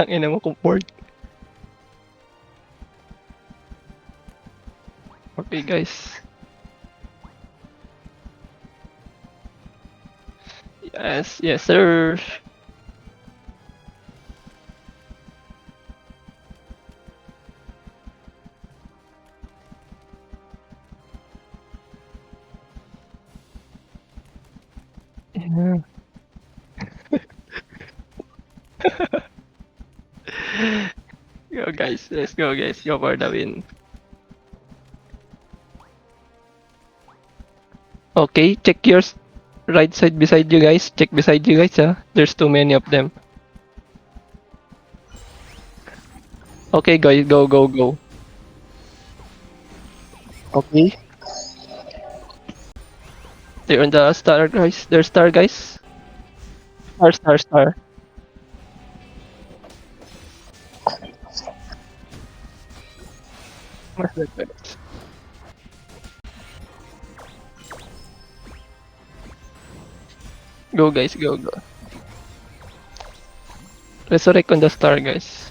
Tangina mo comport. Okay guys. Yes, yes sir. Yeah. Go guys, let's go guys. Go for the win. Okay, check yours. Right side beside you guys. Check beside you guys, There's too many of them. Okay, guys, go, go, go. Okay. They're on the star, guys. They're star, guys. Star, star, star. Go, guys, go, go. Resurrect on the star, guys.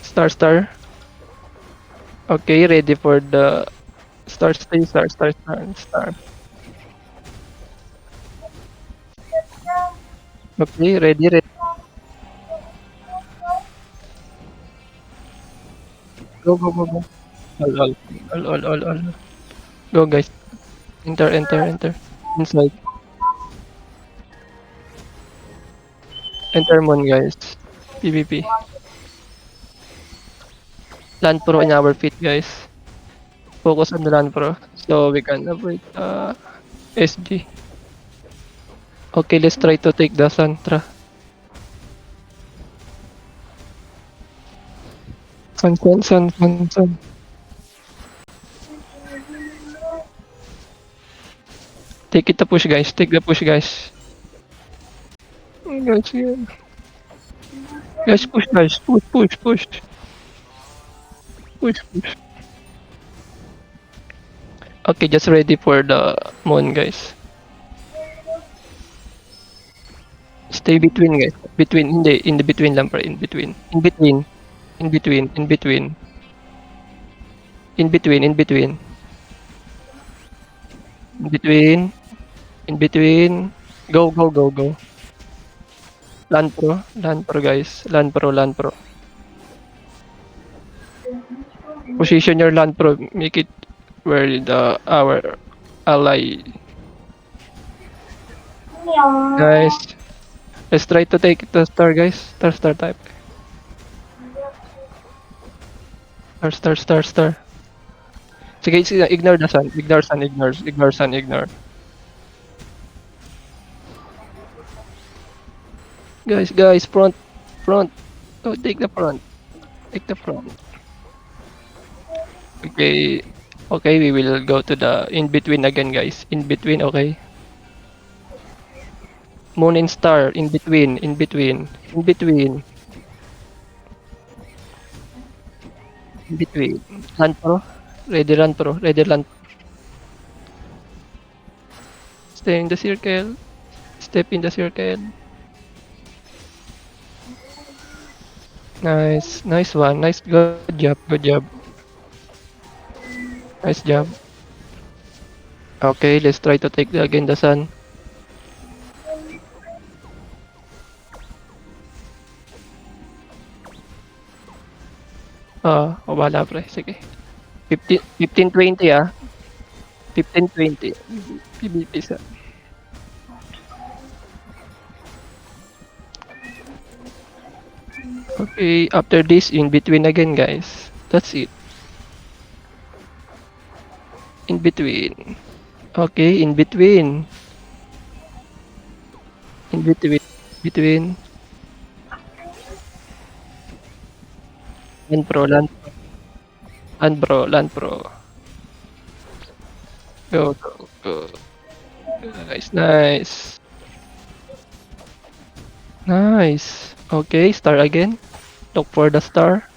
Star, star. Okay, ready for the star, stay, star, star, star, star. Okay, ready, ready. Go, go, go, go. All. Go, guys. Enter, enter, enter. Inside. Enter moon, guys. PvP. Land Pro in our feet, guys. Focus on the Land Pro so we can avoid SG. Okay, let's try to take the Santra. Sun. Take it the push, guys. Take the push, guys. Guys, yeah. Guys, push, guys. Push. Push. Okay, just ready for the moon, guys. Stay between, guys. Between, in the between lang, in between. In between. In between. In between. In between. In between. In between. In between. Go. Land Pro, guys. Land Pro. Position your Land Pro. Make it where our ally. Guys, let's try to take the star, guys. Star type. Star. Sige, ignore the sun. Ignore sun. Guys, front. Oh, take the front. Okay, we will go to the in between again, guys. In between, okay. Moon and star, in between. Land Pro. Ready Land Pro. Stay in the circle. Step in the circle. Nice one. Good job. Nice job. Okay, let's try to take again the sun. Wala pre. Sige. 15-20 15-20. PvP sa. Okay, after this, in between again, guys. That's it. In between. Okay, in between. Land Pro. Go. Nice. Okay, star again. Look for the star.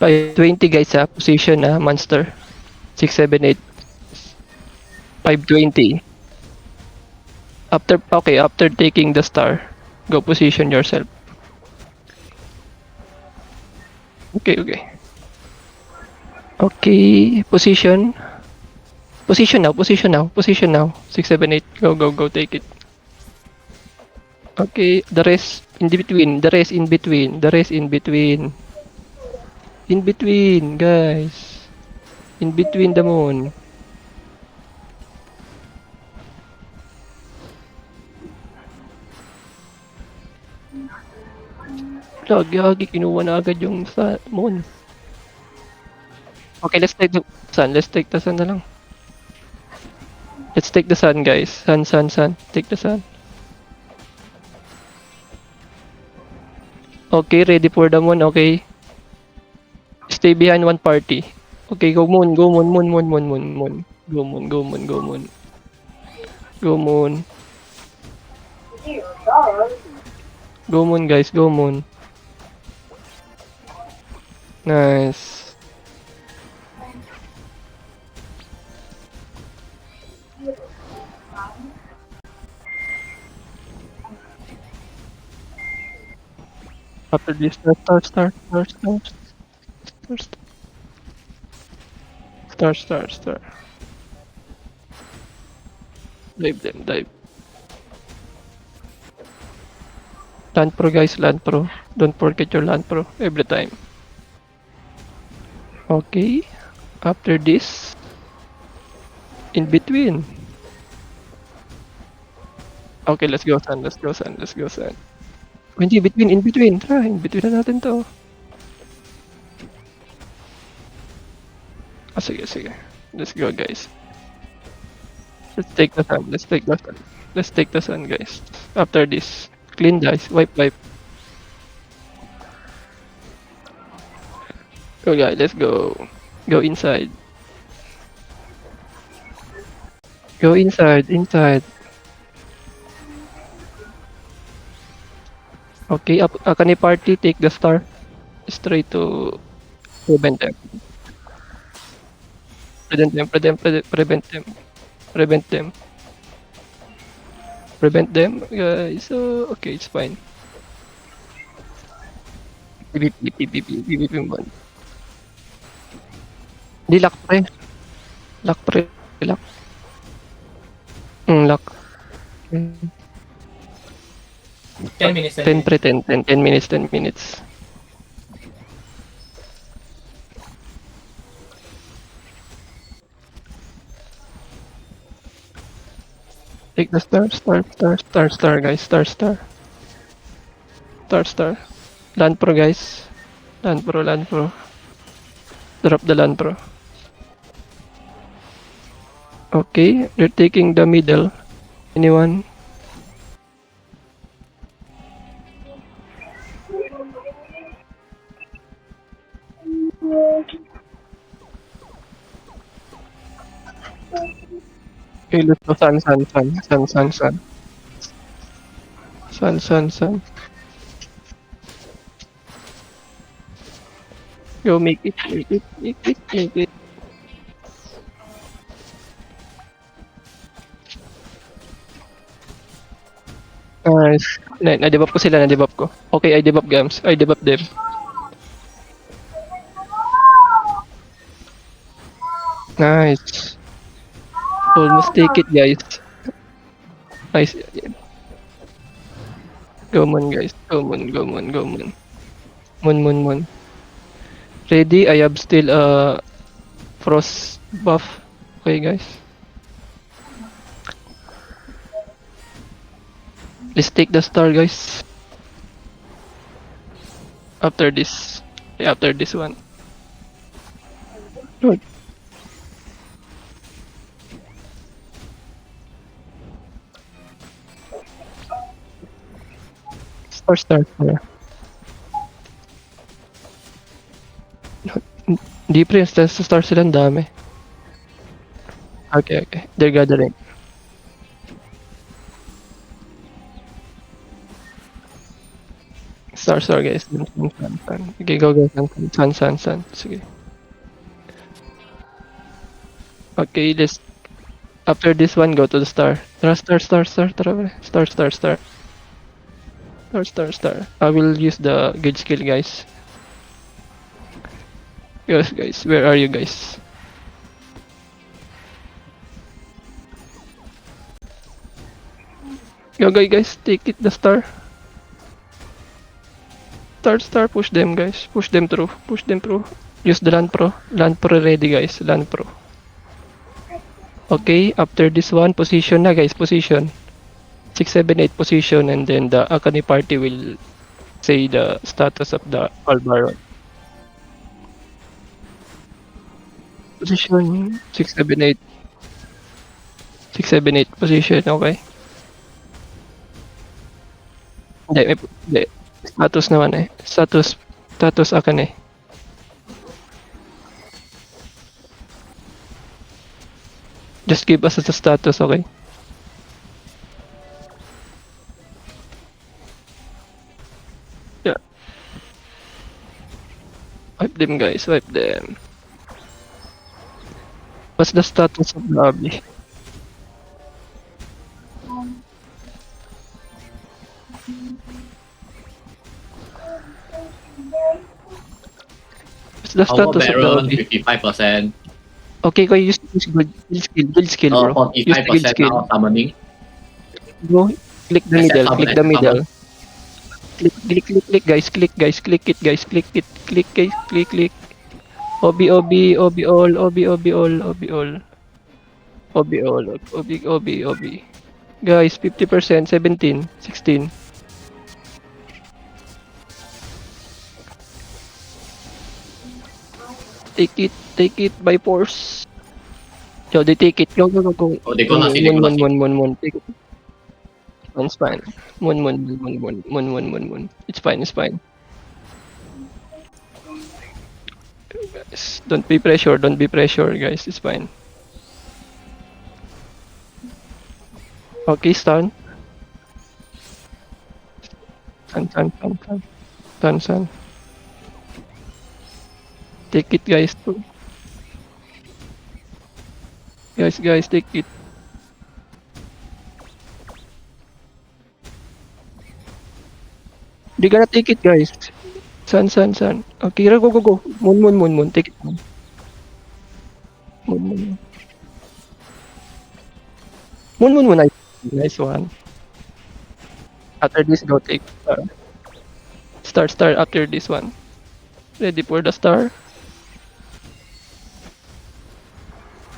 520 guys ha. Position na. Monster. 678. 520. After taking the star, go position yourself. Okay. Okay, position. Position now. 678. Go, take it. Okay, the rest in between. In between, guys. In between the moon. Lagi, kinuha na agad yung sa moon. Okay, let's take the sun na lang. Let's take the sun, guys. Sun. Take the sun. Okay, ready for the moon, okay. Stay behind one party. Okay, go moon. Go moon. Go moon, guys. Go moon. Nice. After this, start. Dive. Land pro, guys, land pro. Don't forget your land pro every time. Okay. After this, in between. Okay, let's go sun. Hindi, in between. Tara, in between na natin to. Sige. Let's go, guys. Let's take the sun, guys. After this, clean dice. Wipe. Go, guys. Let's go. Go inside. Okay, Akane party, take the star. Straight to prevent them. Prevent them, guys. So, okay, it's fine. PvP one. Di lock pre. Lock. 10 minutes. 10 pre, 10 minutes. Take the star, guys. Star. Land pro, guys. Land pro. Drop the land pro. Okay, they're taking the middle. Anyone? Okay, let's go sun. Sun. Go, make it. Nice. Na-debuff ko sila. Okay, I debuff Gams. I debuff them. Nice. Almost take it, guys. Nice. Go moon, guys. Go moon. Moon. Ready? I have still frost buff. Okay, guys. Let's take the star, guys. After this one. Good. Star. Hindi pre, sa star sila ang dami. Okay. They're gathering. Star guys. Sun. Okay, go. Sun. Sige. Okay, let's after this one go to the star. Tara, star. Tara, pre. Star. Star. I will use the good skill, guys. Yes, guys. Where are you, guys? Go, guys. Take it, the star. Star. Push them, guys. Push them through. Use the land pro. Land pro ready, guys. Land pro. Okay, after this one, position na, guys. Position. 6, 7, 8 position, and then the Akane party will say the status of the Albaron. Position 6, 7, 8. 6, 7, 8 position, okay. Hindi. Status naman eh. Status Akane. Just give us the status, okay? Yeah. Wipe them, guys. Wipe them. What's the status of the lobby? What's the Our status of the Baron, lobby? 55%. Okay, ko use good skill, bro. Use the good 45% skill. now summoning. Go. Click the middle. Summon, Click the summon. middle. Click, guys. Click it, guys. Click it. Click. OB all. Guys, 50%, 17, 16. Take it by force. Yo, they take it. Go. Oh, they go last hit, they go last hit. Moon. Take it. It's fine. Moon. It's fine. Guys, don't be pressured, guys. It's fine. Okay, stun. Stun. Take it, guys. Guys, take it. They gonna take it, guys. Sun. Okay, go. Moon. Take it. Moon. Nice one. After this, go take star. Star after this one. Ready for the star.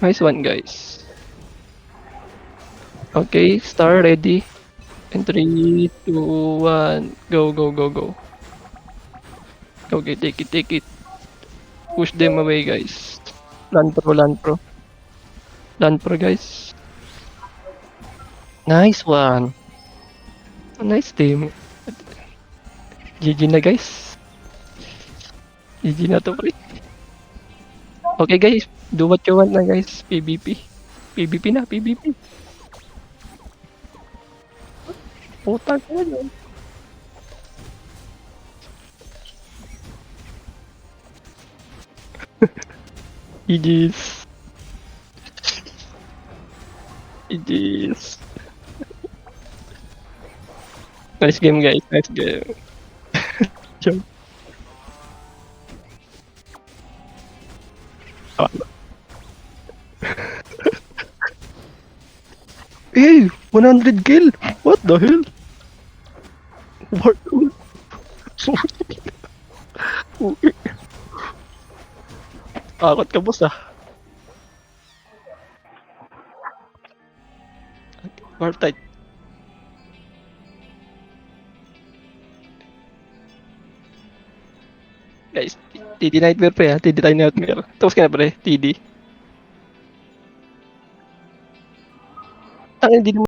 Nice one, guys. Okay, star ready. In 3, 2, 1, go. Okay, take it. Push them away, guys. Land pro, guys. Nice one. Nice team. GG na, guys. GG na to, pre. Okay, guys. Do what you want na, guys. PvP. PvP. Putang ko yun. GG's. Nice game, guys. Nice game. Joke. Hey, 100 kill. What the hell? What? Takot ka, boss, ah. War tight. Guys, TD Nightmare pre, ha? TD Nightmare. Tapos ka na, pre. TD. Ang hindi